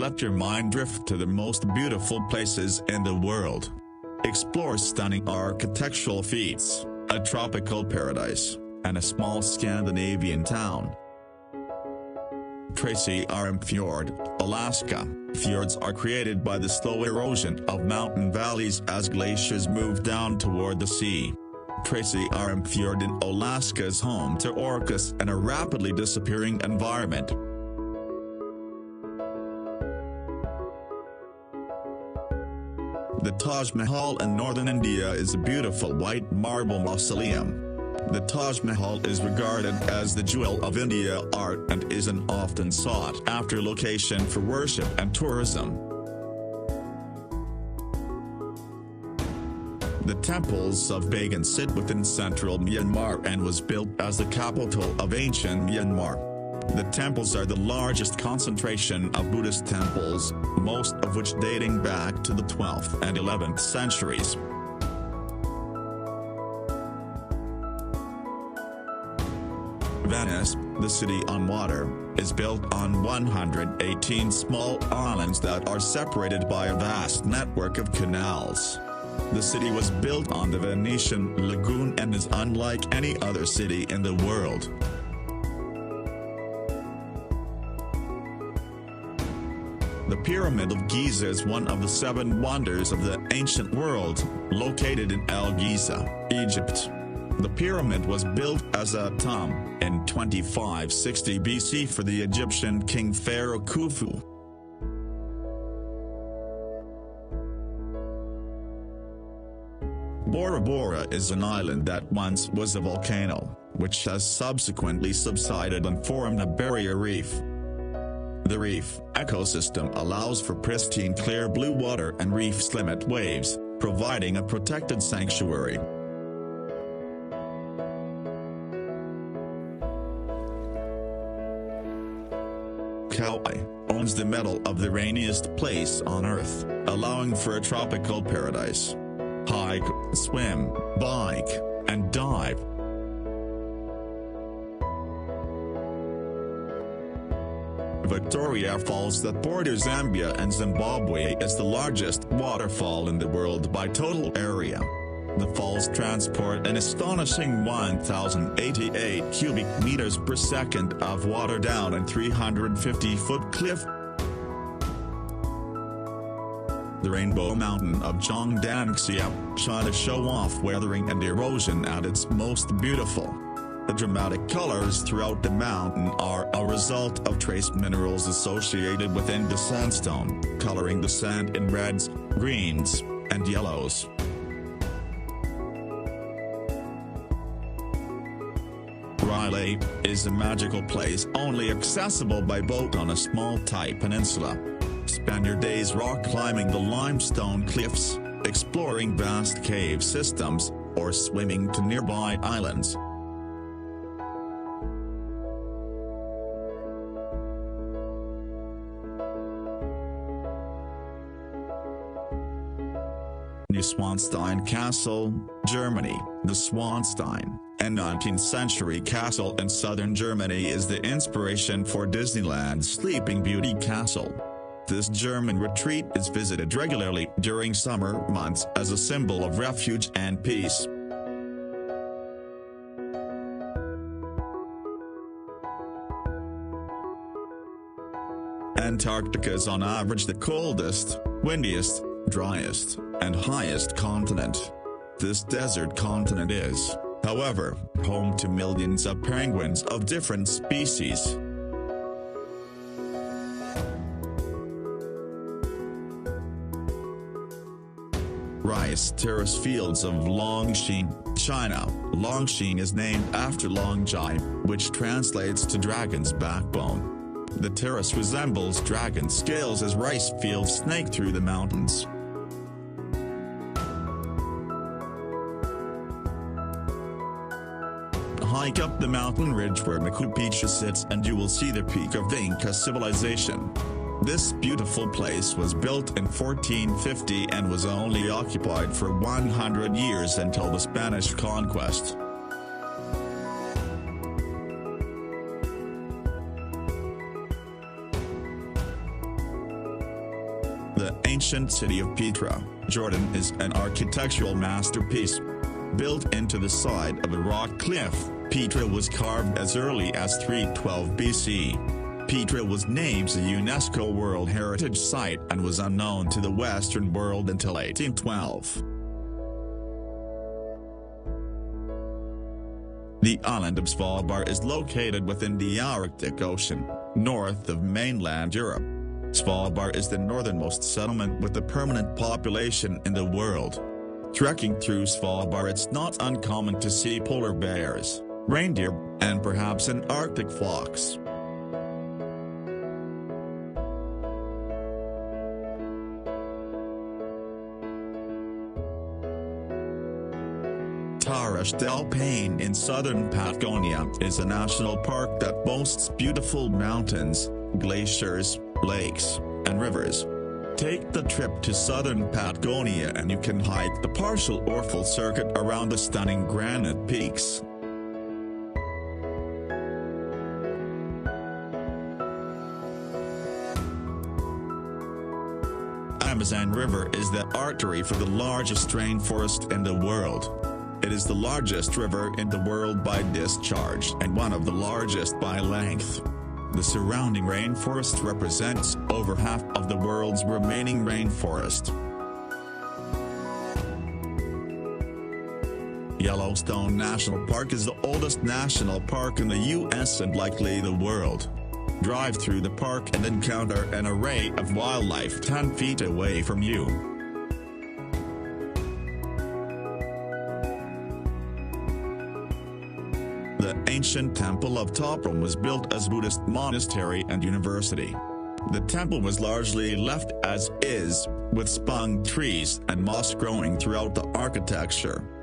let your mind drift to the most beautiful places in the world. Explore stunning architectural feats, a tropical paradise, and a small Scandinavian town. Tracy Arm Fjord, Alaska. Fjords are created by the slow erosion of mountain valleys as glaciers move down toward the sea. Tracy Arm Fjord in Alaska is home to orcas and a rapidly disappearing environment. The Taj Mahal in northern India is a beautiful white marble mausoleum. The Taj Mahal is regarded as the jewel of India art and is an often sought-after location for worship and tourism. The temples of Bagan sit within central Myanmar and was built as the capital of ancient Myanmar. The temples are the largest concentration of Buddhist temples, most of which dating back to the 12th and 11th centuries. Venice, the city on water, is built on 118 small islands that are separated by a vast network of canals. The city was built on the Venetian lagoon and is unlike any other city in the world. The Pyramid of Giza is one of the 7 wonders of the ancient world, located in El Giza, Egypt. The pyramid was built as a tomb in 2560 BC for the Egyptian king Pharaoh Khufu. Bora Bora is an island that once was a volcano, which has subsequently subsided and formed a barrier reef. The reef ecosystem allows for pristine clear blue water and reefs limit waves, providing a protected sanctuary. Kauai owns the medal of the rainiest place on Earth, allowing for a tropical paradise. Hike, swim, bike, and dive. Victoria Falls that borders Zambia and Zimbabwe is the largest waterfall in the world by total area. The falls transport an astonishing 1,088 cubic meters per second of water down a 350-foot cliff. The Rainbow Mountain of Zhangdanxia, China show off weathering and erosion at its most beautiful. The dramatic colors throughout the mountain are a result of trace minerals associated within the sandstone, coloring the sand in reds, greens, and yellows. Railay is a magical place only accessible by boat on a small Thai peninsula. Spend your days rock climbing the limestone cliffs, exploring vast cave systems, or swimming to nearby islands. Neuschwanstein Castle, Germany. The Schwanstein, a 19th-century castle in southern Germany, is the inspiration for Disneyland's Sleeping Beauty Castle. This German retreat is visited regularly during summer months as a symbol of refuge and peace. Antarctica is on average the coldest, windiest, driest, and highest continent. This desert continent is, however, home to millions of penguins of different species. Rice terrace fields of Longxing, China. Longxing is named after Longjai, which translates to dragon's backbone. The terrace resembles dragon scales as rice fields snake through the mountains. Hike up the mountain ridge where Machu Picchu sits and you will see the peak of the Inca civilization. This beautiful place was built in 1450 and was only occupied for 100 years until the Spanish conquest. The ancient city of Petra, Jordan is an architectural masterpiece. Built into the side of a rock cliff, Petra was carved as early as 312 BC. Petra was named a UNESCO World Heritage Site and was unknown to the Western world until 1812. The island of Svalbard is located within the Arctic Ocean, north of mainland Europe. Svalbard is the northernmost settlement with a permanent population in the world. Trekking through Svalbard, it's not uncommon to see polar bears, reindeer, and perhaps an Arctic fox. Torres del Paine in southern Patagonia is a national park that boasts beautiful mountains, glaciers, lakes, and rivers. Take the trip to southern Patagonia and you can hike the partial or full circuit around the stunning granite peaks. Amazon River is the artery for the largest rainforest in the world. It is the largest river in the world by discharge and one of the largest by length. The surrounding rainforest represents over half of the world's remaining rainforest. Yellowstone National Park is the oldest national park in the U.S. and likely the world. Drive through the park and encounter an array of wildlife 10 feet away from you. The ancient Temple of Toprom was built as a Buddhist monastery and university. The temple was largely left as is, with spung trees and moss growing throughout the architecture.